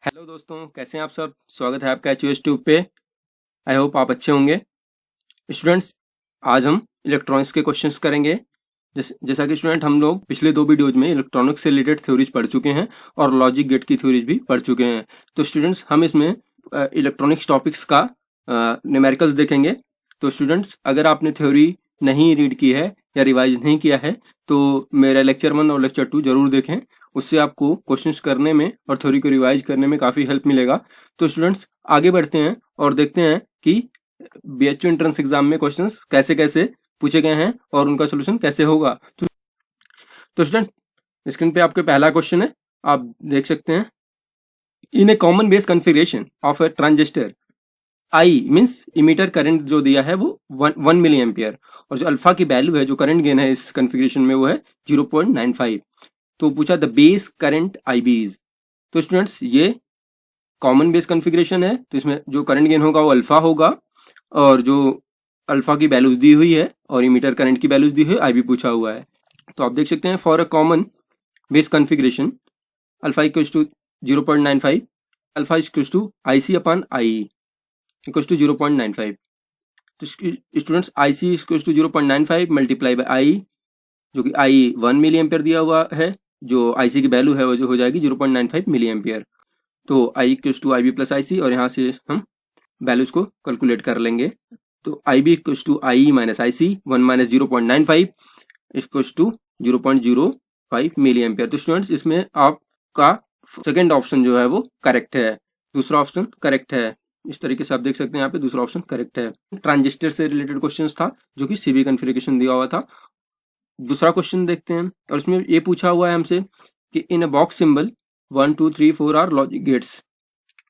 Hello दोस्तों, कैसे हैं आप सब। स्वागत है आपका एच ट्यूब पे। आई होप आप अच्छे होंगे। स्टूडेंट्स, आज हम इलेक्ट्रॉनिक्स के क्वेश्चंस करेंगे। जैसा कि स्टूडेंट हम लोग पिछले दो वीडियोज में इलेक्ट्रॉनिक्स से रिलेटेड थ्योरीज पढ़ चुके हैं और लॉजिक गेट की थ्योरीज भी पढ़ चुके हैं। तो स्टूडेंट्स, हम इसमें इलेक्ट्रॉनिक्स टॉपिक्स का न्यूमेरिकल्स देखेंगे। तो स्टूडेंट्स, अगर आपने थ्योरी नहीं रीड की है या रिवाइज नहीं किया है तो मेरा लेक्चर 1 और लेक्चर 2 जरूर देखें। उससे आपको क्वेश्चंस करने में और थ्योरी को रिवाइज करने में काफी हेल्प मिलेगा। तो स्टूडेंट्स, आगे बढ़ते हैं और देखते हैं कि बीएचयू एंट्रेंस एग्जाम में क्वेश्चंस कैसे कैसे पूछे गए हैं और उनका सोल्यूशन कैसे होगा। तो स्टूडेंट, स्क्रीन पे आपके पहला क्वेश्चन है, आप देख सकते हैं। In a common base configuration of a transistor, I means emitter current जो दिया है वो 1 मिली एम्पियर, और जो अल्फा की वैल्यू है, जो करंट गेन है इस कॉन्फ़िगरेशन में, वो है 0.95। तो पूछा द बेस करंट IBs। तो स्टूडेंट्स, ये कॉमन बेस कॉन्फ़िगरेशन है, तो इसमें जो करंट गेन होगा वो अल्फा होगा, और जो अल्फा की वैल्यूज दी हुई है और इमीटर करंट की वैल्यूज दी हुई है, IB पूछा हुआ है। तो आप देख सकते हैं, for a common base configuration alpha equals to 0.95, alpha equals to IC upon IE equals to 0.95। तो students, IC equals to 0.95 multiply by I, जो कि आई 1 मिली एम्पियर दिया हुआ है, जो IC की वैल्यू है वो जो हो जाएगी 0.95 मिली एम्पियर। तो I equals to IB plus IC, और यहाँ से हम वैल्यूज को कैलकुलेट कर लेंगे। तो IB equals to IE minus IC, 1 minus 0.95 equals to 0.05 milli ampere. तो स्टूडेंट्स, इसमें आपका सेकेंड ऑप्शन जो है वो करेक्ट है, दूसरा ऑप्शन करेक्ट है। इस तरीके से आप देख सकते हैं, यहाँ पे दूसरा ऑप्शन करेक्ट है। ट्रांजिस्टर से रिलेटेड क्वेश्चन था जो कि सीबी कॉन्फ़िगरेशन दिया हुआ था। दूसरा क्वेश्चन देखते हैं, और इसमें ये पूछा हुआ है हमसे कि in a box symbol 1 2 3 4 are logic gates.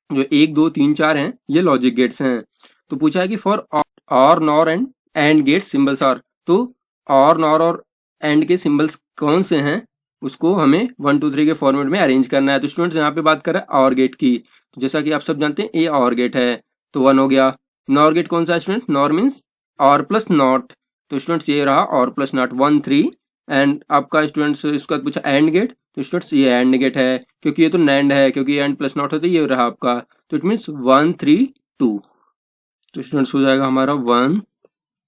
जो 1 2 3 4 हैं ये लॉजिक गेट्स हैं। तो पूछा है कि फॉर और NOR AND gate symbols are. तो और नॉर और एंड के सिंबल्स कौन से हैं, उसको हमें 1 2 3 के फॉर्मेट में अरेंज करना है। तो स्टूडेंट्स, यहाँ पे बात कर रहा है और गेट की। तो जैसा कि आप सब जानते हैं, ए और गेट है, तो 1 हो गया। नॉर गेट कौन सा है स्टूडेंट? नॉर मीन्स और प्लस नॉट। तो स्टूडेंट्स, ये रहा और प्लस नॉट 1 3। एंड आपका स्टूडेंट्स इसका पूछा एंड गेट, तो स्टूडेंट्स ये एंड गेट है, क्योंकि ये तो नैंड है, क्योंकि एंड प्लस नॉट होता है, ये रहा आपका। तो इट मीन्स 1 3 2। तो स्टूडेंट्स, हो जाएगा हमारा 1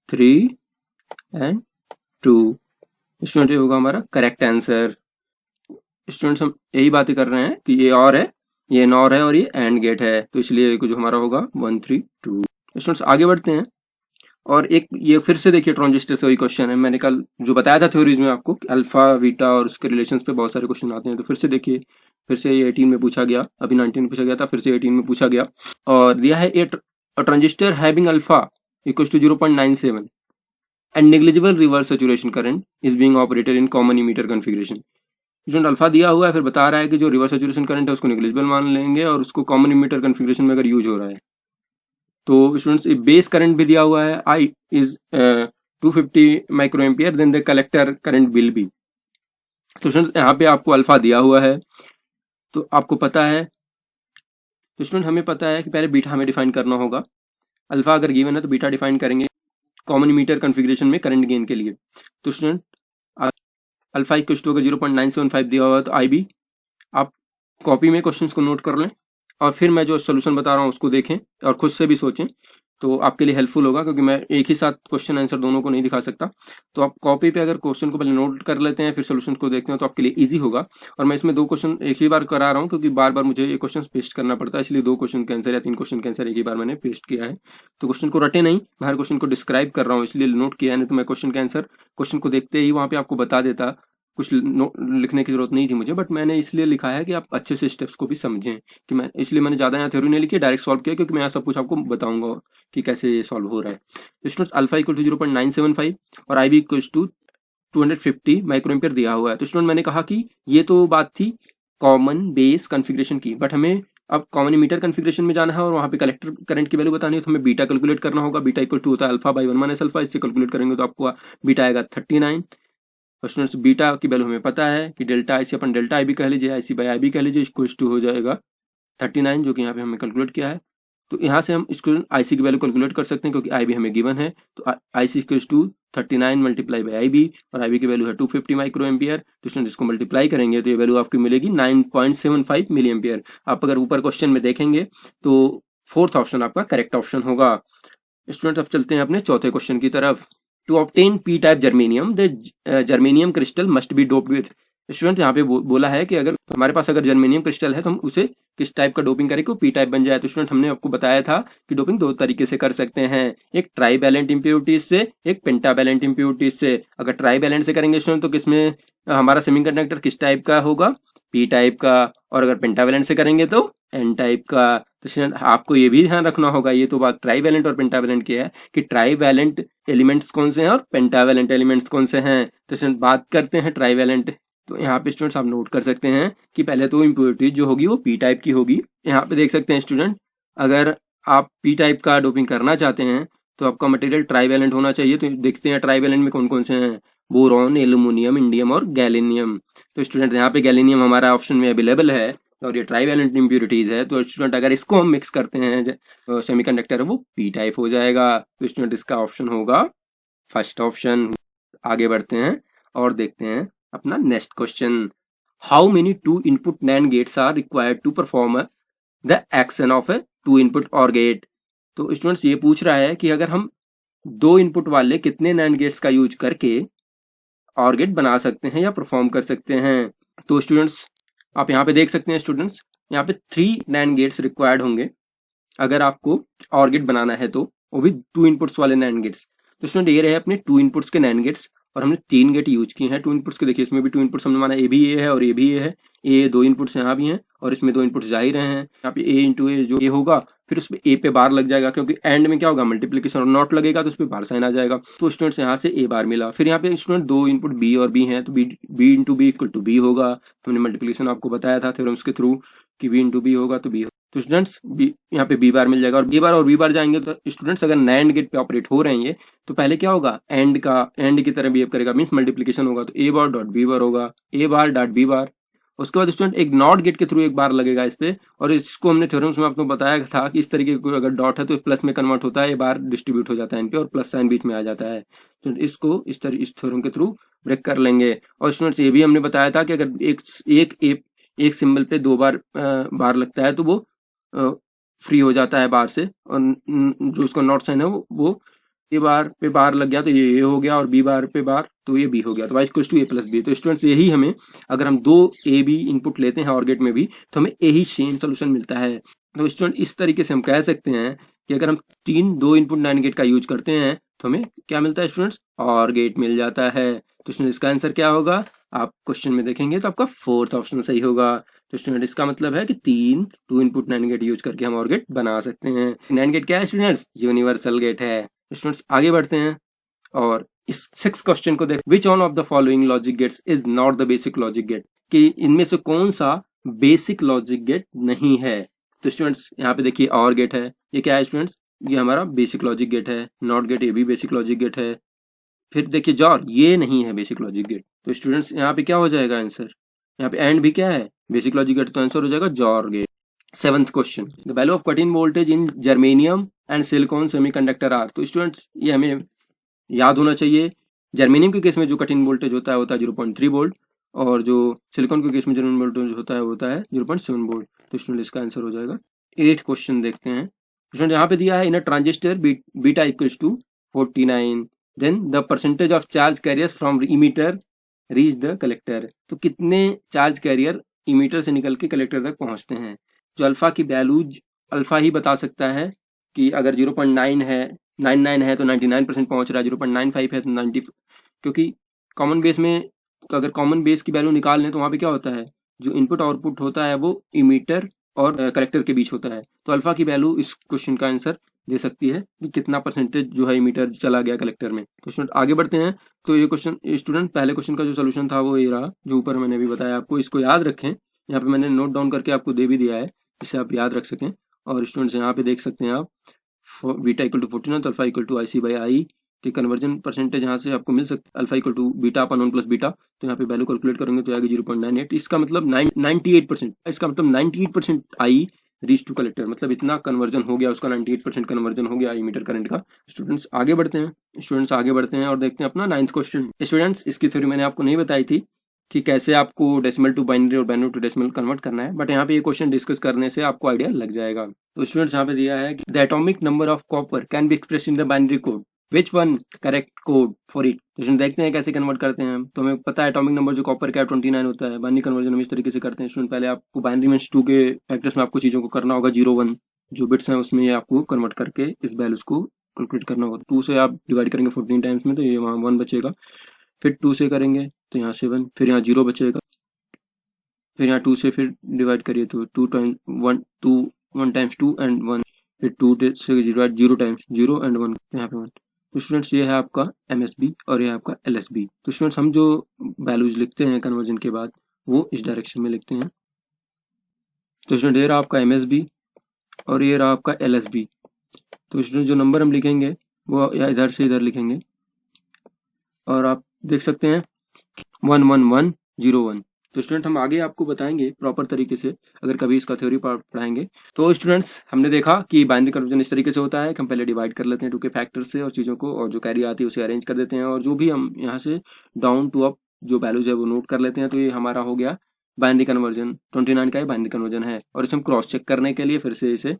3 एंड 2। स्टूडेंट, ये होगा हमारा करेक्ट आंसर। स्टूडेंट्स, हम यही बातें कर रहे हैं कि ये और है, ये नॉर है, और ये एंड गेट है, तो इसलिए जो हमारा होगा 1 3 2। स्टूडेंट्स, आगे बढ़ते हैं, और एक ये फिर से देखिए ट्रांजिस्टर से वही क्वेश्चन है। मैंने कल जो बताया था थ्योरीज में आपको कि अल्फा बीटा और उसके रिलेशंस पे बहुत सारे क्वेश्चन आते हैं। तो फिर से देखिए, फिर से ये 18 में पूछा गया, अभी 19 में पूछा गया था, फिर से 18 में पूछा गया, और दिया है a transistor having alpha equals to 0.97 and negligible reverse saturation current is being operated in common emitter configuration. Student, alpha दिया हुआ है, फिर बता रहा है कि जो रिवर्स सैचुरेशन करंट है उसको नेग्लिजिबल मान लेंगे, और उसको कॉमन इमीटर कॉन्फ़िगरेशन में अगर यूज हो रहा है। तो स्टूडेंट्स, बेस करंट भी दिया हुआ है, I is 250 micro ampere, then the collector current will be. तो स्टूडेंट, यहाँ पे आपको अल्फा दिया हुआ है, तो आपको पता है, तो स्टूडेंट हमें पता है कि पहले बीटा हमें डिफाइन करना होगा। अल्फा अगर गिवन है तो बीटा डिफाइन करेंगे कॉमन मीटर कॉन्फ़िगरेशन में करंट गेन के लिए। तो स्टूडेंट, अल्फा इक्वल टू अगर 0.975 दिया हुआ है तो IB, आप कॉपी में क्वेश्चंस को नोट कर लें, और फिर मैं जो सोल्यूशन बता रहा हूँ उसको देखें और खुद से भी सोचें, तो आपके लिए हेल्पफुल होगा, क्योंकि मैं एक ही साथ क्वेश्चन आंसर दोनों को नहीं दिखा सकता। तो आप कॉपी पे अगर क्वेश्चन को पहले नोट कर लेते हैं, फिर सोल्यूशन को देखते हैं, तो आपके लिए इजी होगा। और मैं इसमें 2 क्वेश्चन एक ही बार करा रहा हूँ, क्योंकि बार बार मुझे ये क्वेश्चन पेस्ट करना पड़ता है, इसलिए 2 क्वेश्चन के आंसर या 3 क्वेश्चन के आंसर एक ही बार मैंने पेस्ट किया है। तो क्वेश्चन को रटे नहीं, बाहर क्वेश्चन को डिस्क्राइब कर रहा हूँ, इसलिए नोट किया है, नहीं तो मैं क्वेश्चन के आंसर क्वेश्चन को देखते ही वहाँ पे आपको बता देता। कुछ लिखने की जरूरत नहीं थी मुझे, बट मैंने इसलिए लिखा है कि आप अच्छे से स्टेप्स को भी समझें, कि मैं इसलिए मैंने ज़्यादा यहाँ थ्योरी नहीं लिखी, डायरेक्ट सॉल्व किया, क्योंकि मैं यहाँ सब कुछ आपको बताऊंगा कि कैसे ये सॉल्व हो रहा है। स्टूडेंट्स, अल्फा इक्वल टू 0.975 और IB equal to 250 micro ampere दिया हुआ है। तो स्टूडेंट, मैंने कहा कि ये तो बात थी कॉमन बेस कॉन्फ़िगरेशन की, बट हमें अब कॉमन इमीटर कॉन्फ़िगरेशन में जाना है और वहाँ पे कलेक्टर करंट की वैल्यू बतानी है, तो हमें बीटा कैलकुलेट करना होगा। बीटा इक्वल टू होता है अल्फा बाई 1 माइनस अल्फा, इससे कैलकुलेट करेंगे तो आपको बीटा आएगा 39। और स्टूडेंट्स, बीटा की वैल्यू हमें पता है कि डेल्टा IC अपन डेल्टा IB कह लीजिए, IC बाई IB कह लीजिए, इक्वल टू हो जाएगा 39, जो कि यहाँ पे हमने कैलकुलेट किया है। तो यहाँ से हम स्टूडेंट IC की वैल्यू कैलकुलेट कर सकते हैं क्योंकि IB हमें गिवन है। तो IC equals to 39 multiply by IB और IB की वैल्यू है 250 माइक्रो एम्पियर। तो स्टूडेंट इसको मल्टीप्लाई करेंगे तो ये वैल्यू आपकी मिलेगी 9.75 मिली एम्पियर। आप अगर ऊपर क्वेश्चन में देखेंगे तो 4th ऑप्शन आपका करेक्ट ऑप्शन होगा। स्टूडेंट अब चलते हैं अपने चौथे क्वेश्चन की तरफ। To obtain P type germanium the germanium crystal must be doped with. Student यहाँ पे बोला है कि अगर हमारे पास अगर जर्मेनियम क्रिस्टल है तो हम उसे किस टाइप का डोपिंग करें कि P टाइप बन जाए। तो स्टूडेंट हमने आपको बताया था कि डोपिंग दो तरीके से कर सकते हैं, एक ट्राईवैलेंट इम्प्योरिटीज से, एक पेंटावैलेंट इम्प्योरिटीज से। अगर ट्राईवैलेंट से करेंगे स्टूडेंट तो किसमें हमारा सेमीकंडक्टर किस टाइप का होगा, P टाइप का, और अगर पेंटावैलेंट से करेंगे तो N टाइप का। तो स्टूडेंट आपको ये भी ध्यान रखना होगा, ये तो बात ट्राईवैलेंट और पेंटावैलेंट की है कि ट्राईवैलेंट एलिमेंट्स कौन से हैं और पेंटावैलेंट एलिमेंट्स कौन से हैं। तो स्टूडेंट बात करते हैं ट्राईवैलेंट। तो यहाँ पे स्टूडेंट्स आप नोट कर सकते हैं कि पहले तो इम्प्योरिटीज जो होगी वो P टाइप की होगी। यहाँ पे देख सकते हैं स्टूडेंट, अगर आप P टाइप का डोपिंग करना चाहते हैं तो आपका मटेरियल ट्राईवैलेंट होना चाहिए। तो देखते हैं ट्राईवैलेंट में कौन कौन से हैं, बोरॉन, एल्यूमिनियम, इंडियम और गैलीनियम। तो स्टूडेंट यहाँ पे गैलीनियम हमारा ऑप्शन में अवेलेबल है और ये ट्राईवैलेंट इम्प्योरिटीज है। तो स्टूडेंट अगर इसको हम मिक्स करते हैं तो सेमीकंडक्टर वो P टाइप हो जाएगा। तो स्टूडेंट इसका ऑप्शन होगा फर्स्ट ऑप्शन। आगे बढ़ते हैं और देखते हैं अपना next question. How many 2 input NAND gates are required to perform the action of a 2 input OR gate. तो स्टूडेंट्स ये पूछ रहा है कि अगर हम 2 इनपुट वाले कितने NAND गेट्स का यूज करके OR गेट बना सकते हैं या परफॉर्म कर सकते हैं। तो स्टूडेंट्स आप यहाँ पे देख सकते हैं, स्टूडेंट्स यहाँ पे 3 NAND गेट्स रिक्वायर्ड होंगे अगर आपको OR गेट बनाना है, तो वो भी 2 इनपुट्स वाले NAND गेट्स। तो स्टूडेंट ये रहे अपने 2 इनपुट्स के NAND गेट्स और हमने 3 गेट यूज किए हैं 2 इनपुट्स के। देखिए इसमें भी 2 इनपुट्स हमने माना, ए भी ए है और ए भी ए है। ए 2 इनपुट्स यहाँ भी हैं और इसमें 2 इनपुट्स जा ही रहे हैं। यहाँ पे A इंटू ए जो ए होगा फिर उसमें ए पे बार लग जाएगा क्योंकि एंड में क्या होगा, मल्टीप्लीकेशन और नॉट लगेगा तो उस पर बार साइन आ जाएगा। तो स्टूडेंट्स यहाँ से ए बार मिला। फिर यहाँ पे स्टूडेंट 2 इनपुट बी और बी हैं तो B into B equal to B होगा। तो हमने मल्टीप्लीकेशन आपको बताया था थ्योरम्स के थ्रू कि बी इंटू बी होगा तो बी। तो स्टूडेंट्स यहाँ पे बी बार मिल जाएगा और बी बार जाएंगे। तो स्टूडेंट्स अगर NAND गेट पे ऑपरेट हो रहे हैं तो पहले क्या होगा, एंड की तरह बिहेव करेगा, मींस मल्टीप्लीकेशन होगा तो ए बार डॉट बी बार होगा, ए बार डॉट बी बार। उसके बाद स्टूडेंट एक नॉट गेट के थ्रू एक बार लगेगा इस पे, और इसको हमने थ्योरम्स में आपको बताया था कि इस तरीके का अगर डॉट है तो प्लस में कन्वर्ट होता है, ए बार डिस्ट्रीब्यूट हो जाता है इन पे और प्लस साइन बीच में आ जाता है। तो इसको इस थ्योरम के थ्रू ब्रेक कर लेंगे। और स्टूडेंट्स ये भी हमने बताया था कि अगर एक सिंबल पे 2 बार लगता है तो वो फ्री हो जाता है बार से, और जो उसका नॉट साइन है वो ए बार पे बार लग गया तो ये ए हो गया और बी बार पे बार तो ये बी हो गया। तो Y equals to A plus B. तो स्टूडेंट्स यही हमें, अगर हम 2 ए बी इनपुट लेते हैं OR गेट में भी तो हमें यही सेम सोल्यूशन मिलता है। तो स्टूडेंट इस तरीके से हम कह सकते हैं कि अगर हम 2 इनपुट NAND गेट का यूज करते हैं तो हमें क्या मिलता है स्टूडेंट्स, OR गेट मिल जाता है। तो स्टूडेंट इसका आंसर क्या होगा, आप क्वेश्चन में देखेंगे तो आपका 4th ऑप्शन सही होगा। तो स्टूडेंट इसका मतलब है कि 2 इनपुट NAND गेट यूज करके हम OR गेट बना सकते हैं। NAND गेट क्या है स्टूडेंट्स, यूनिवर्सल गेट है। स्टूडेंट्स आगे बढ़ते हैं और इस 6th क्वेश्चन को देख, which one of the following logic gates is not the basic logic gate, कि इनमें से कौन सा बेसिक लॉजिक गेट नहीं है। तो स्टूडेंट्स यहाँ पे देखिए OR गेट है, ये क्या है स्टूडेंट्स, ये हमारा बेसिक लॉजिक गेट है। नॉट गेट ये भी बेसिक लॉजिक गेट है। फिर देखिए जॉर, ये नहीं है बेसिक लॉजिक गेट। तो स्टूडेंट्स यहाँ पे क्या हो जाएगा आंसर, यहाँ पे एंड भी क्या है, बेसिक लॉजिक गेट, तो आंसर हो जाएगा XOR gate. 7th question, the value of cut in voltage in germanium and silicon semiconductor are. तो स्टूडेंट्स ये हमें याद होना चाहिए, जर्मेनियम के केस में जो कट इन वोल्टेज होता है 0.3 वोल्ट और जो सिलिकॉन के केस में जो वोल्टेज होता है 0.7 वोल्ट। तो स्टूडेंट इसका आंसर हो जाएगा। 8th क्वेश्चन देखते हैं। स्टूडेंट यहाँ पे दिया है, in a transistor beta equals to 49, then the percentage of charge carriers from emitter reach the collector. तो कितने चार्ज कैरियर इमीटर से निकल के कलेक्टर तक पहुंचते हैं। जो अल्फा की वैल्यूज, अल्फा ही बता सकता है कि अगर 0.9 है, 99 है तो 99% पहुंच रहा है, 0.95 है तो 90, क्योंकि कॉमन बेस में अगर कॉमन बेस की वैल्यू निकाल लें तो वहां पे क्या होता है, जो इनपुट आउटपुट होता है वो इमीटर और कलेक्टर के बीच होता है। तो अल्फा की वैल्यू इस क्वेश्चन का आंसर दे सकती है कि कितना परसेंटेज जो है इमीटर चला गया कलेक्टर में। तो स्टूडेंट आगे बढ़ते हैं। तो ये क्वेश्चन स्टूडेंट पहले क्वेश्चन का जो सोल्यूशन था वो ये रहा, जो ऊपर मैंने भी बताया आपको, इसको याद रखें। यहाँ पे मैंने नोट डाउन करके आपको दे भी दिया है जिससे आप याद रख सकें। और स्टूडेंट्स यहाँ पे देख सकते हैं आप, बीटा इक्वल टू 49 तो alpha equal to IC by I के कन्वर्जन परसेंटेज यहाँ से आपको मिल सकता है। Alpha equal to beta upon 1 plus beta, तो यहाँ पे वैल्यू कैलकुलेट करेंगे तो आएगी 0.98। इसका मतलब 98%, इसका मतलब 98% आई रीच टू कलेक्टर, मतलब इतना कन्वर्जन हो गया उसका, 98% कन्वर्जन हो गया इमीटर करंट का। स्टूडेंट्स आगे बढ़ते हैं और देखते हैं अपना 9th क्वेश्चन। स्टूडेंट्स इसकी थ्योरी मैंने आपको नहीं बताई थी कि कैसे आपको डेसिमल टू बाइनरी और बाइनरी टू डेसिमल कन्वर्ट करना है, बट यहाँ पे ये क्वेश्चन डिस्कस करने से आपको आइडिया लग जाएगा। तो स्टूडेंट्स यहाँ पे दिया है कि the atomic number of copper can be express in the binary code, which one correct code for it. तो देखते हैं कैसे कन्वर्ट करते हैं। तो हमें पता है एटॉमिक नंबर जो कॉपर का 29 होता है। बाइनरी कन्वर्जन हम इस तरीके से करते हैं स्टूडेंट, पहले आपको बाइनरी मींस 2 के फैक्टर्स में आपको चीजों को करना होगा, 0 1 जो बिट्स हैं उसमें आपको कन्वर्ट करके इस वैल्यूज को कैलकुलेट करना होगा। 2 से आप डिवाइड करेंगे 14 टाइम्स में, तो ये वहाँ 1 बचेगा, फिर 2 से करेंगे तो यहाँ 7, फिर यहाँ 0 बचेगा, फिर यहाँ 2 से फिर डिवाइड करिए तो 2 टाइम्स 1 टाइम्स 2 एंड 1, फिर 2 से डिवाइड 0 टाइम्स 0 एंड 1, यहाँ पे 1। तो स्टूडेंट्स ये है आपका MSB और ये है आपका LSB। तो स्टूडेंट्स हम जो वैल्यूज लिखते हैं कन्वर्जन के बाद वो इस डायरेक्शन में लिखते हैं। तो स्टूडेंट ये रहा आपका MSB और ये रहा आपका LSB। तो स्टूडेंट जो नंबर हम लिखेंगे वो इधर से इधर लिखेंगे और आप देख सकते हैं 1 1 1 0 1। तो स्टूडेंट हम आगे आपको बताएंगे प्रॉपर तरीके से अगर कभी इसका थ्योरी पढ़ाएंगे। तो स्टूडेंट्स हमने देखा कि बाइनरी कन्वर्जन इस तरीके से होता है कि हम पहले डिवाइड कर लेते हैं 2 के फैक्टर से और चीज़ों को, और जो कैरी आती है उसे अरेंज कर देते हैं, और जो भी हम यहाँ से डाउन टू अप जो वैल्यूज है वो नोट कर लेते हैं। तो ये हमारा हो गया बाइनरी कन्वर्जन, 29 का ही बाइनरी कन्वर्जन है। और इसे हम क्रॉस चेक करने के लिए फिर से इसे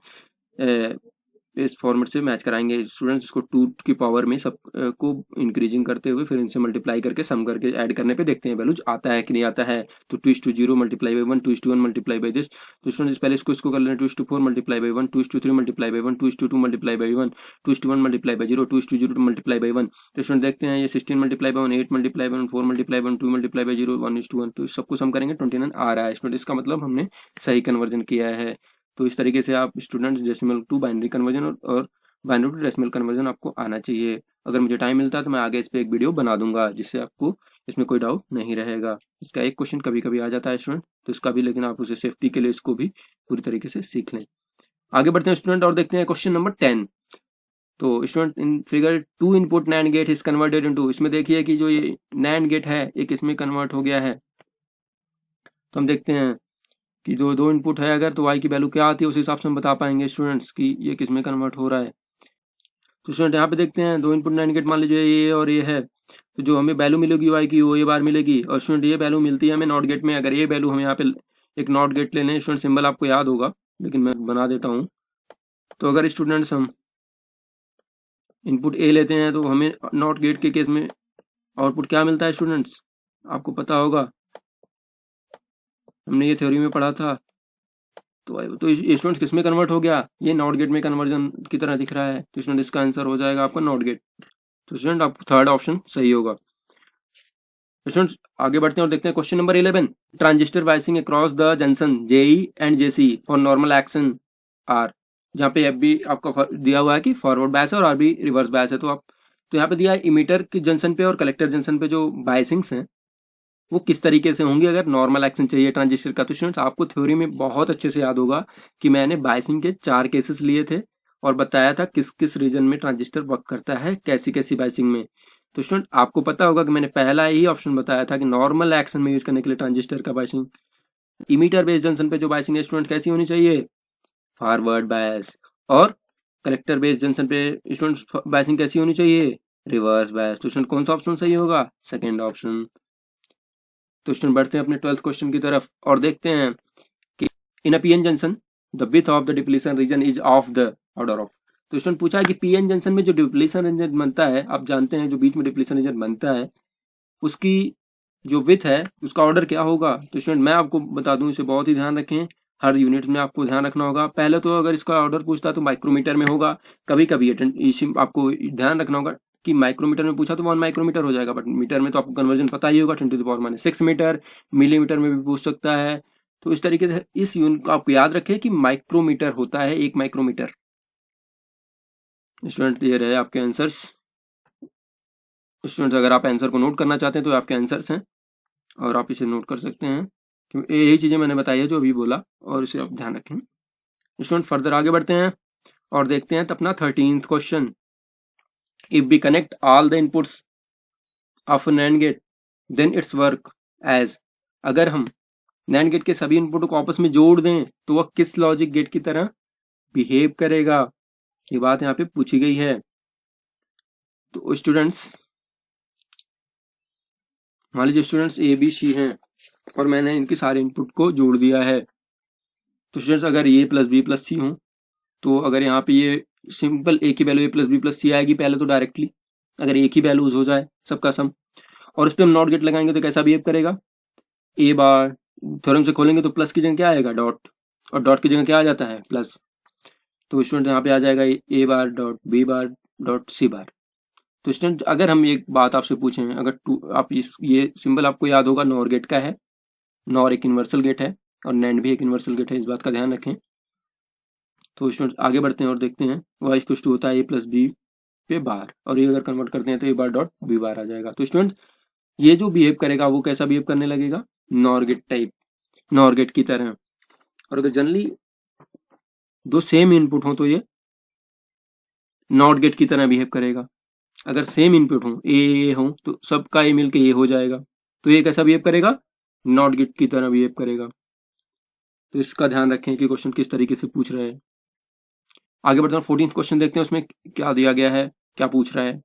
इस फॉर्मेट से मैच कराएंगे स्टूडेंट्स। इसको 2 की पावर में सब को इंक्रीजिंग करते हुए फिर इनसे मल्टीप्लाई करके सम करके ऐड करने पे देखते हैं वैल्यूज आता है कि नहीं आता है। तो 2:0 multiply by 1, 2:1 multiply by this. तो स्टूडेंट्स पहले इसको कर लें 2:4 multiply by 1, 2:3 multiply by 1, 2:2 multiply by 1, 2:1 multiply by 0, 2:0 multiply by 1। तो स्टूडेंट देखते हैं ये 16 multiply by 1, 8 multiply by 1, 4 multiply by 1, 2 multiply by 0, 1:1। तो सबको सम करेंगे 29 आ रहा है स्टूडेंट, इसका मतलब हमने सही कन्वर्जन किया है। तो इस तरीके से आप students decimal to binary conversion और बाइनरी टू डेसिमल कन्वर्जन आपको आना चाहिए। अगर मुझे टाइम मिलता है तो मैं आगे इस पे एक वीडियो बना दूंगा जिससे आपको इसमें कोई डाउट नहीं रहेगा। इसका एक क्वेश्चन कभी कभी आ जाता है स्टूडेंट, तो इसका भी, लेकिन आप उसे सेफ्टी के लिए इसको भी पूरी तरीके से सीख लें। आगे बढ़ते हैं स्टूडेंट और देखते हैं क्वेश्चन नंबर 10। तो student in figure 2 input NAND gate is converted into, इसमें देखिए कि जो ये NAND गेट है एक इसमें कन्वर्ट हो गया है। तो हम देखते हैं कि जो 2 इनपुट है अगर, तो y की वैल्यू क्या आती है उस हिसाब से हम बता पाएंगे स्टूडेंट्स कि ये किस में कन्वर्ट हो रहा है। तो स्टूडेंट यहाँ पे देखते हैं 2 इनपुट NAND गेट, मान लीजिए ये और ये है, तो जो हमें वैल्यू मिलेगी y की वो ये बार मिलेगी। और स्टूडेंट ये वैल्यू मिलती है हमें नॉट गेट में। अगर ये वैल्यू हम यहाँ पे एक नॉट गेट ले लें, स्टूडेंट सिंबल आपको याद होगा लेकिन मैं बना देता हूँ। तो अगर स्टूडेंट्स हम इनपुट A लेते हैं तो हमें नॉट गेट के केस में आउटपुट क्या मिलता है स्टूडेंट्स, आपको पता होगा, हमने ये थ्योरी में पढ़ा था। तो स्टूडेंट्स किस में कन्वर्ट हो गया, ये नॉट गेट में कन्वर्जन की तरह दिख रहा है। तो स्टूडेंट इसका आंसर हो जाएगा आपका नॉट गेट। तो स्टूडेंट आपको थर्ड ऑप्शन सही होगा। स्टूडेंट्स आगे बढ़ते हैं और देखते हैं question number 11। Transistor biasing across the junction JE and JC for normal action are, जहाँ पे FB आपका दिया हुआ है कि फॉरवर्ड बायस है और RB रिवर्स बायस है। तो यहाँ पे दिया है इमीटर के जंक्शन पे और कलेक्टर जंक्शन पे जो बायसिंग्स हैं वो किस तरीके से होंगी अगर नॉर्मल एक्शन चाहिए ट्रांजिस्टर का। तो स्टूडेंट्स आपको थ्योरी में बहुत अच्छे से याद होगा कि मैंने बायसिंग के 4 केसेस लिए थे और बताया था किस किस रीजन में ट्रांजिस्टर वर्क करता है, कैसी कैसी बायसिंग में। तो स्टूडेंट आपको पता होगा कि मैंने पहला ही ऑप्शन बताया था कि नॉर्मल एक्शन में यूज करने के लिए ट्रांजिस्टर का बायसिंग, इमीटर बेस्ड जंक्शन पे जो बायसिंग है स्टूडेंट कैसी होनी चाहिए, फॉरवर्ड बायस। और कलेक्टर बेस्ड जंक्शन पे स्टूडेंट बायसिंग कैसी होनी चाहिए, रिवर्स बायस। तो स्टूडेंट कौन सा ऑप्शन सही होगा, सेकेंड ऑप्शन। तो स्टूडेंट बढ़ते हैं अपने 12th क्वेश्चन की तरफ और देखते हैं कि in a PN junction the width of the depletion region is of the order of. तो स्टूडेंट पूछा है कि PN जंक्शन में जो डिप्लीशन रीजन बनता है, आप जानते हैं जो बीच में डिप्लीशन रीजन बनता है उसकी जो विड्थ है उसका ऑर्डर क्या होगा। तो स्टूडेंट मैं आपको बता दूं, इसे बहुत ही ध्यान रखें, हर यूनिट में आपको ध्यान रखना होगा। पहले तो अगर इसका ऑर्डर पूछता तो माइक्रोमीटर में होगा, कभी कभी आपको ध्यान रखना होगा कि माइक्रोमीटर में पूछा तो 1 माइक्रोमीटर हो जाएगा, बट मीटर में तो आपको कन्वर्जन पता ही होगा 10⁻⁻6 मीटर। मिलीमीटर में भी पूछ सकता है। तो इस तरीके से इस यूनिट को आपको याद रखें कि माइक्रोमीटर होता है 1 माइक्रोमीटर। स्टूडेंट ये रहे आपके आंसर्स। स्टूडेंट अगर आप आंसर को नोट करना चाहते हैं तो आपके आंसर्स हैं और आप इसे नोट कर सकते हैं क्योंकि यही चीजें मैंने बताई है जो अभी बोला, और इसे आप ध्यान रखें। स्टूडेंट फर्दर आगे बढ़ते हैं और देखते हैं अपना 13th question. If we connect all the inputs of a NAND gate, then its work as, अगर हम नैंड गेट के सभी इनपुट को आपस में जोड़ दें तो वह किस लॉजिक गेट की तरह बिहेव करेगा, ये बात यहाँ पे पूछी गई है। तो स्टूडेंट्स मान लीजिए स्टूडेंट्स ए बी सी हैं और मैंने इनके सारे इनपुट को जोड़ दिया है। तो स्टूडेंट्स अगर ए प्लस बी प्लस सी हो तो अगर यहाँ पे ये सिंपल ए की वैल्यू ए प्लस बी प्लस सी आएगी पहले तो डायरेक्टली, अगर एक ही वैल्यूज हो जाए सबका सम, और उस पर हम नॉट गेट लगाएंगे तो कैसा बिहेव करेगा, ए बार थ्योरम से खोलेंगे तो प्लस की जगह क्या आएगा डॉट, और डॉट की जगह क्या आ जाता है प्लस। तो स्टूडेंट यहाँ पे आ जाएगा a bar dot b bar dot c bar. तो स्टूडेंट अगर हम एक बात आपसे पूछें, अगर आप ये सिंबल आपको याद होगा नॉर गेट का है, नॉर एक यूनिवर्सल गेट है और नैंड भी एक यूनिवर्सल गेट है, इस बात का ध्यान रखें। तो स्टूडेंट आगे बढ़ते हैं और देखते हैं वाई इक्वल टू होता है ए प्लस बी पे बार, और ये अगर कन्वर्ट करते हैं तो ए बार डॉट बी बार आ जाएगा। तो स्टूडेंट ये जो बिहेव करेगा वो कैसा बिहेव करने लगेगा, NOR gate type, NOR gate की तरह। और अगर जनरली दो सेम इनपुट हो तो ये नॉट गेट की तरह बिहेव करेगा। अगर सेम इनपुट हो ए हो तो सबका ए मिलके ए हो जाएगा, तो ये कैसा बिहेव करेगा, नॉट गेट की तरह बिहेव करेगा। तो इसका ध्यान रखें कि क्वेश्चन किस तरीके से पूछ रहे हैं। आगे बढ़ते हैं 14th क्वेश्चन देखते हैं उसमें क्या दिया गया है, क्या पूछ रहा है।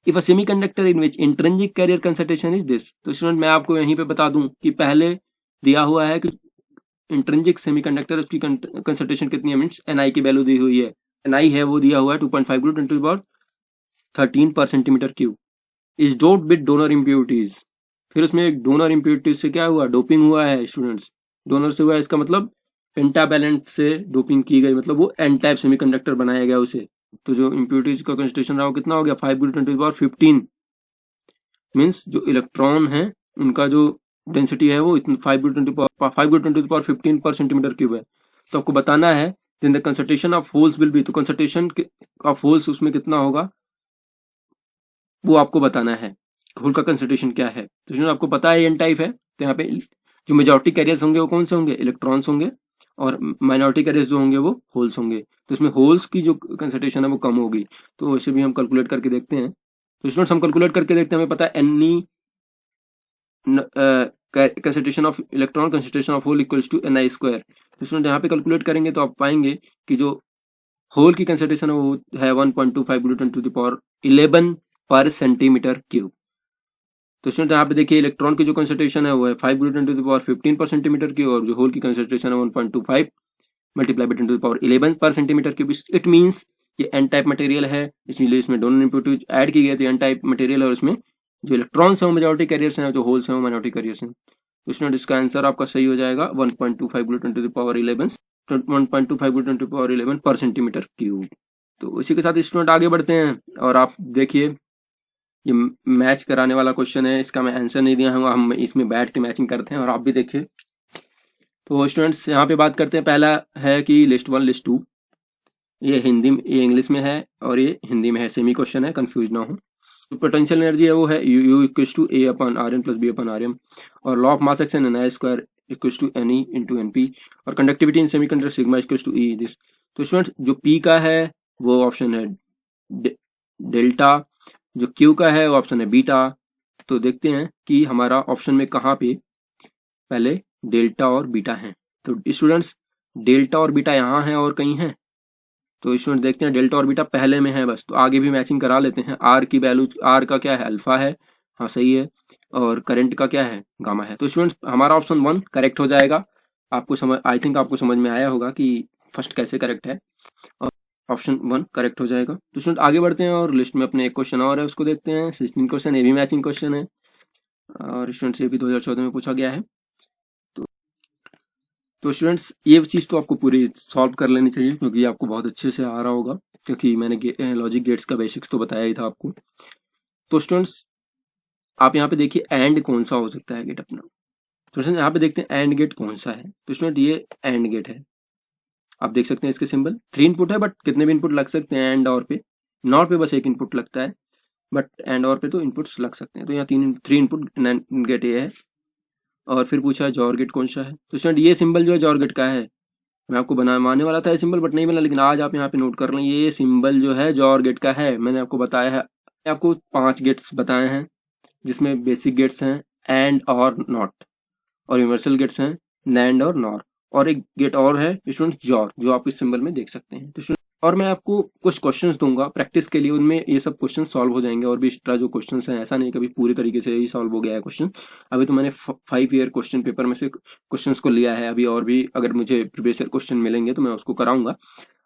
If a semiconductor in which intrinsic carrier concentration is this. तो स्टूडेंट मैं आपको यहीं पे बता दूं कि पहले दिया हुआ है कि इंट्रिंसिक सेमीकंडक्टर उसकी कंसंट्रेशन कितनी है, मींस एनआई की वैल्यू दी हुई है, एनआई है वो दिया हुआ है 2.5 × 10^13 पर centimetre cube, is doped with donor impurities. फिर उसमें एक डोनर इम्प्योरिटीज से क्या हुआ, डोपिंग हुआ है स्टूडेंट्स, डोनर से हुआ है, इसका मतलब पेंटावैलेंट से डोपिंग की गई, मतलब वो एन टाइप सेमीकंडक्टर बनाया गया उसे। तो जो इम्प्योरिटीज का कंसंट्रेशन रहा वो कितना हो गया, 5 × 10^15, मीन्स जो इलेक्ट्रॉन है उनका जो डेंसिटी है वो 5 × 10^15 पर सेंटीमीटर क्यूब है। तो आपको बताना है then the concentration of holes will be, तो कंसंट्रेशन ऑफ होल्स उसमें कितना होगा वो आपको बताना है, होल का कंसंट्रेशन क्या है। तो आपको पता है एन टाइप है, तो यहाँ पे जो मेजॉरिटी कैरियर्स होंगे वो कौन से होंगे, इलेक्ट्रॉन्स होंगे, और माइनॉरिटी कैरियर्स जो होंगे वो होल्स होंगे। तो इसमें होल्स की जो कंसंट्रेशन है वो कम होगी, तो वैसे भी हम कैलकुलेट करके देखते हैं। तो स्टूडेंट्स हम कैलकुलेट करके देखते हैं, हमें पता है any concentration of electron concentration of hole equals to ni square. तो स्टूडेंट यहाँ पे कैलकुलेट करेंगे तो आप पाएंगे कि जो होल की कंसंट्रेशन है वो है 1.25 × 10^11 पर सेंटीमीटर क्यूब। तो स्टूडेंट यहाँ पे देखिए इलेक्ट्रॉन की जो कंसंट्रेशन है वो है 5 × 10^15 पर सेंटीमीटर क्यूब, और जो होल की कंसंट्रेशन है 1.25 × 10^11 पर सेंटीमीटर क्यूब। इट मींस ये एन टाइप मटेरियल है, इसलिए इसमें डोनर इम्प्योरिटीज ऐड की गई थी, एन टाइप मटेरियल है, और इसमें जो इलेक्ट्रॉन्स हैं वो मेजॉरिटी कैरियर्स हैं, जो होल्स हैं वो माइनॉरिटी कैरियर्स हैं। तो स्टूडेंट इसका आंसर आपका सही हो जाएगा 1.25 × 10^11 पर सेंटीमीटर क्यूब। तो इसी के साथ स्टूडेंट आगे बढ़ते हैं, और आप देखिए ये मैच कराने वाला क्वेश्चन है, इसका मैं आंसर नहीं दिया हूँ, हम इसमें बैठ के मैचिंग करते हैं और आप भी देखिए। तो स्टूडेंट्स यहाँ पे बात करते हैं, पहला है कि लिस्ट 1 लिस्ट 2, ये हिंदी में, ये इंग्लिश में है और ये हिंदी में है, सेमी क्वेश्चन है, कंफ्यूज ना हो। तो पोटेंशियल एनर्जी है वो है U = A/Rn + B/Rm, और law of mass action Ni² = Ne × Np, और conductivity in semiconductor sigma = E this. तो स्टूडेंट्स जो P का है वो ऑप्शन है डेल्टा, जो Q का है वो ऑप्शन है बीटा। तो देखते हैं कि हमारा ऑप्शन में कहाँ पे पहले डेल्टा और बीटा है। तो स्टूडेंट्स डेल्टा और बीटा यहाँ है और कहीं है, तो स्टूडेंट देखते हैं डेल्टा और बीटा पहले में है बस, तो आगे भी मैचिंग करा लेते हैं। आर की वैल्यू, आर का क्या है, अल्फा है, हाँ सही है, और करंट का क्या है, गामा है। तो स्टूडेंट्स हमारा ऑप्शन 1 करेक्ट हो जाएगा। आपको समझ, आई थिंक आपको समझ में आया होगा कि फर्स्ट कैसे करेक्ट है, और ऑप्शन 1 करेक्ट हो जाएगा। तो स्टूडेंट आगे बढ़ते हैं और लिस्ट में अपने एक क्वेश्चन और है उसको देखते हैं। 16 क्वेश्चन, ये भी मैचिंग क्वेश्चन है, और स्टूडेंट्स ये भी 2014 में पूछा गया है। तो स्टूडेंट्स ये चीज़ तो आपको पूरी सॉल्व कर लेनी चाहिए, क्योंकि आपको बहुत अच्छे से आ रहा होगा, क्योंकि मैंने लॉजिक गेट्स का बेसिक्स तो बताया ही था आपको। तो स्टूडेंट्स आप यहाँ पे देखिए एंड कौन सा हो सकता है गेट अपना। तो स्टूडेंट्स यहाँ पे देखते हैं एंड गेट कौन सा है। तो स्टूडेंट ये एंड गेट है, आप देख सकते हैं इसके सिंबल 3 इनपुट है, बट कितने भी इनपुट लग सकते हैं एंड और पे, नॉट पे बस एक इनपुट लगता है, बट एंड और पे तो इनपुट्स लग सकते हैं। तो यहाँ 3 इनपुट गेट ये है, और फिर पूछा है जॉर गेट कौन सा है। तो स्टूडेंट ये सिंबल जो है जॉर गेट का है, मैं आपको बनाने वाला था ये सिंबल बट नहीं बना, लेकिन आज आप यहाँ पे नोट कर लें, ये सिंबल जो है जॉर गेट का है। मैंने आपको बताया है, आपको 5 गेट्स बताए हैं, जिसमें बेसिक गेट्स हैं एंड और नॉट, और यूनिवर्सल गेट्स हैं नैंड और नॉर, और एक गेट और है स्टूडेंट्स जॉर, जो आप इस सिंबल में देख सकते हैं। तो और मैं आपको कुछ क्वेश्चंस दूंगा प्रैक्टिस के लिए, उनमें ये सब क्वेश्चन सॉल्व हो जाएंगे। और भी एक्स्ट्रा जो क्वेश्चंस हैं, ऐसा नहीं कभी पूरी तरीके से ही सॉल्व हो गया है क्वेश्चन। अभी तो मैंने 5 ईयर क्वेश्चन पेपर में से क्वेश्चंस को लिया है, अभी और भी अगर मुझे प्रीवियस ईयर क्वेश्चन मिलेंगे तो मैं उसको कराऊंगा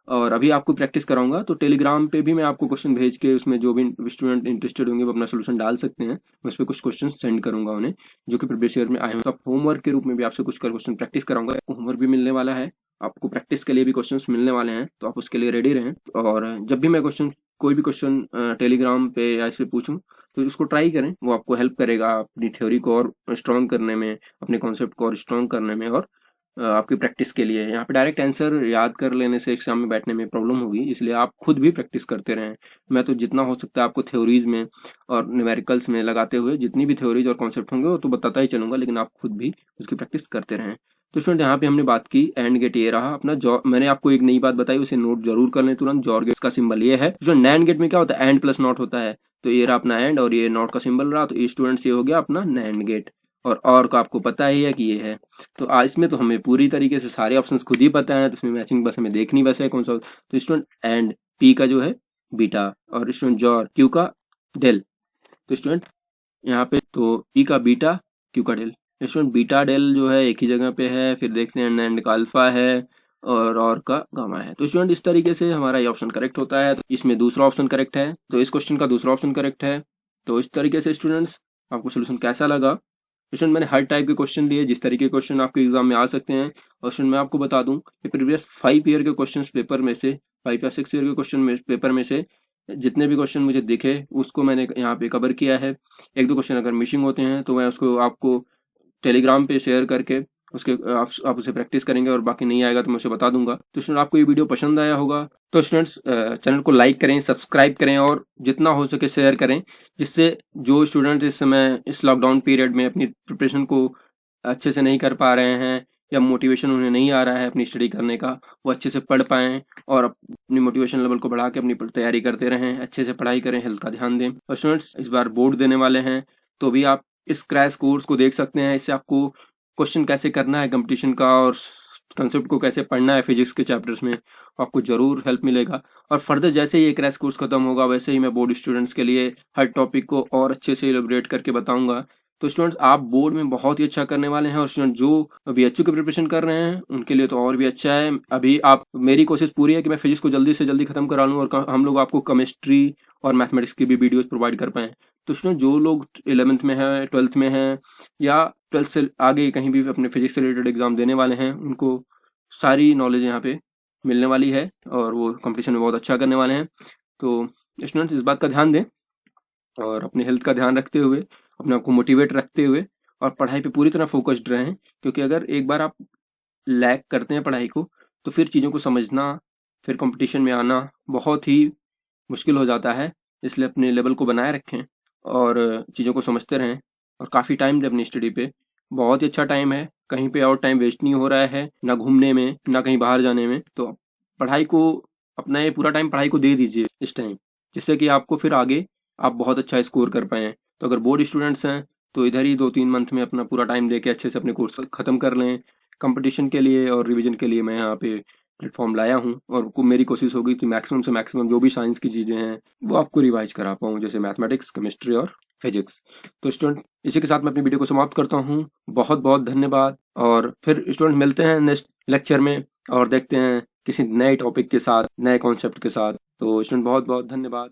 और अभी आपको प्रैक्टिस कराऊंगा। तो टेलीग्राम पे भी मैं आपको क्वेश्चन भेज के उसमें जो भी स्टूडेंट इंटरेस्टेड होंगे वो अपना सोल्यूशन डाल सकते हैं। मैं उस पर कुछ क्वेश्चन सेंड करूंगा उन्हें जो कि प्रीवियस ईयर में आए हैं। तो होमवर्क के रूप में भी आपसे कुछ क्वेश्चन प्रैक्टिस कराऊंगा। आपको होमवर्क भी मिलने वाला है, आपको प्रैक्टिस के लिए भी क्वेश्चंस मिलने वाले हैं, तो आप उसके लिए रेडी रहें। और जब भी मैं कोई भी क्वेश्चन टेलीग्राम पे या इस पे पूछूं तो इसको ट्राई करें, वो आपको हेल्प करेगा अपनी थ्योरी को और स्ट्रॉन्ग करने में, अपने कॉन्सेप्ट को और स्ट्रॉन्ग करने में और आपकी प्रैक्टिस के लिए। यहाँ पे डायरेक्ट आंसर याद कर लेने से एग्जाम में बैठने में प्रॉब्लम होगी, इसलिए आप खुद भी प्रैक्टिस करते रहें। मैं तो जितना हो सकता है आपको थ्योरीज में और न्यूमेरिकल्स में लगाते हुए जितनी भी थ्योरीज और कॉन्सेप्ट होंगे वो तो बताता ही चलूंगा, लेकिन आप खुद भी उसकी प्रैक्टिस करते रहें। तो स्टूडेंट यहाँ पे हमने बात की एंड गेट, ये रहा अपना जॉर। मैंने आपको एक नई बात बताई, उसे नोट जरूर कर लें तुरंत। जॉर गेट्स का सिंबल ये है। जो नैंड गेट में क्या होता है, एंड प्लस नॉट होता है, तो ये रहा अपना एंड और ये नॉट का सिंबल रहा, तो ये स्टूडेंट्स ये हो गया अपना नैंड गेट। और का आपको पता ही है कि ये है। तो इसमें तो हमें पूरी तरीके से सारे ऑप्शंस खुद ही पता है, तो इसमें मैचिंग बस हमें देखनी बस है कौन सा। तो स्टूडेंट एंड पी का जो है बीटा और स्टूडेंट जॉर क्यू का डेल। तो स्टूडेंट यहाँ पे तो पी का बीटा क्यू का डेल। स्टूडेंट बीटा डेल जो है एक ही जगह पे है, फिर देखते हैं एंड का अल्फा है और का गामा है। तो स्टूडेंट इस तरीके से हमारा ये ऑप्शन करेक्ट होता है। तो इसमें दूसरा ऑप्शन करेक्ट है, तो इस क्वेश्चन का दूसरा ऑप्शन करेक्ट है। तो इस तरीके से स्टूडेंट्स आपको सोल्यूशन कैसा लगा। स्टूडेंट मैंने हर टाइप के क्वेश्चन लिए, जिस तरीके के क्वेश्चन आपके एग्जाम में आ सकते हैं। और स्टूडेंट मैं आपको बता दूं कि प्रीवियस 5 ईयर के क्वेश्चन पेपर में से, 5 या 6 ईयर के क्वेश्चन पेपर में से जितने भी क्वेश्चन मुझे दिखे उसको मैंने यहाँ पे कवर किया है। एक दो क्वेश्चन अगर मिसिंग होते हैं तो मैं उसको आपको टेलीग्राम पे शेयर करके उसके आप उसे प्रैक्टिस करेंगे, और बाकी नहीं आएगा तो मैं उसे बता दूंगा। तो स्टूडेंट आपको ये वीडियो पसंद आया होगा तो स्टूडेंट्स चैनल को लाइक करें, सब्सक्राइब करें और जितना हो सके शेयर करें, जिससे जो स्टूडेंट इस समय इस लॉकडाउन पीरियड में अपनी प्रिपरेशन को अच्छे से नहीं कर पा रहे हैं या मोटिवेशन उन्हें नहीं आ रहा है अपनी स्टडी करने का, वो अच्छे से पढ़ पाएं और अपनी मोटिवेशन लेवल को बढ़ा के अपनी तैयारी करते रहें, अच्छे से पढ़ाई करें, हेल्थ का ध्यान दें। और स्टूडेंट्स इस बार बोर्ड देने वाले हैं तो भी आप इस क्रैश कोर्स को देख सकते हैं। इससे आपको क्वेश्चन कैसे करना है कंपटीशन का और कंसेप्ट को कैसे पढ़ना है फिजिक्स के चैप्टर्स में, आपको जरूर हेल्प मिलेगा। और फर्दर जैसे ही ये क्रैश कोर्स खत्म होगा वैसे ही मैं बोर्ड स्टूडेंट्स के लिए हर टॉपिक को और अच्छे से इलेबोरेट करके बताऊंगा। तो स्टूडेंट्स आप बोर्ड में बहुत ही अच्छा करने वाले हैं, और स्टूडेंट जो बीएचयू की प्रिपरेशन कर रहे हैं उनके लिए तो और भी अच्छा है। अभी मेरी कोशिश पूरी है कि मैं फिजिक्स को जल्दी से जल्दी खत्म करा लूँ और हम लोग आपको केमिस्ट्री और मैथमेटिक्स की भी वीडियोस प्रोवाइड कर पाएं। तो स्टूडेंट जो लोग 11th में है, 12th में है या 12th से आगे कहीं भी अपने फिजिक्स से रिलेटेड एग्जाम देने वाले हैं, उनको सारी नॉलेज यहाँ पे मिलने वाली है और वो कंपटीशन में बहुत अच्छा करने वाले हैं। तो स्टूडेंट्स इस बात का ध्यान दें और अपनी हेल्थ का ध्यान रखते हुए, अपने आप को मोटिवेट रखते हुए और पढ़ाई पे पूरी तरह फोकस्ड रहें, क्योंकि अगर एक बार आप लैग करते हैं पढ़ाई को तो फिर चीज़ों को समझना, फिर कंपटीशन में आना बहुत ही मुश्किल हो जाता है। इसलिए अपने लेवल को बनाए रखें और चीज़ों को समझते रहें और काफ़ी टाइम दें अपनी स्टडी पे। बहुत ही अच्छा टाइम है, कहीं पे और टाइम वेस्ट नहीं हो रहा है, ना घूमने में ना कहीं बाहर जाने में। तो पढ़ाई को अपना ये पूरा टाइम पढ़ाई को दे दीजिए इस टाइम, जिससे कि आपको फिर आगे आप बहुत अच्छा स्कोर कर पाएँ। तो अगर बोर्ड स्टूडेंट्स हैं तो इधर ही 2-3 मंथ में अपना पूरा टाइम दे के अच्छे से अपने कोर्स ख़त्म कर लें। कंपटीशन के लिए और रिवीजन के लिए मैं यहाँ पे प्लेटफॉर्म लाया हूँ और मेरी कोशिश होगी कि मैक्सिमम से मैक्सिमम जो भी साइंस की चीज़ें हैं वो आपको रिवाइज करा पाऊँ, जैसे मैथमेटिक्स, केमिस्ट्री और फिजिक्स। तो स्टूडेंट इसी के साथ मैं अपनी वीडियो को समाप्त करता हूँ। बहुत बहुत धन्यवाद, और फिर स्टूडेंट मिलते हैं नेक्स्ट लेक्चर में और देखते हैं किसी नए टॉपिक के साथ, नए कॉन्सेप्ट के साथ। तो स्टूडेंट बहुत बहुत धन्यवाद।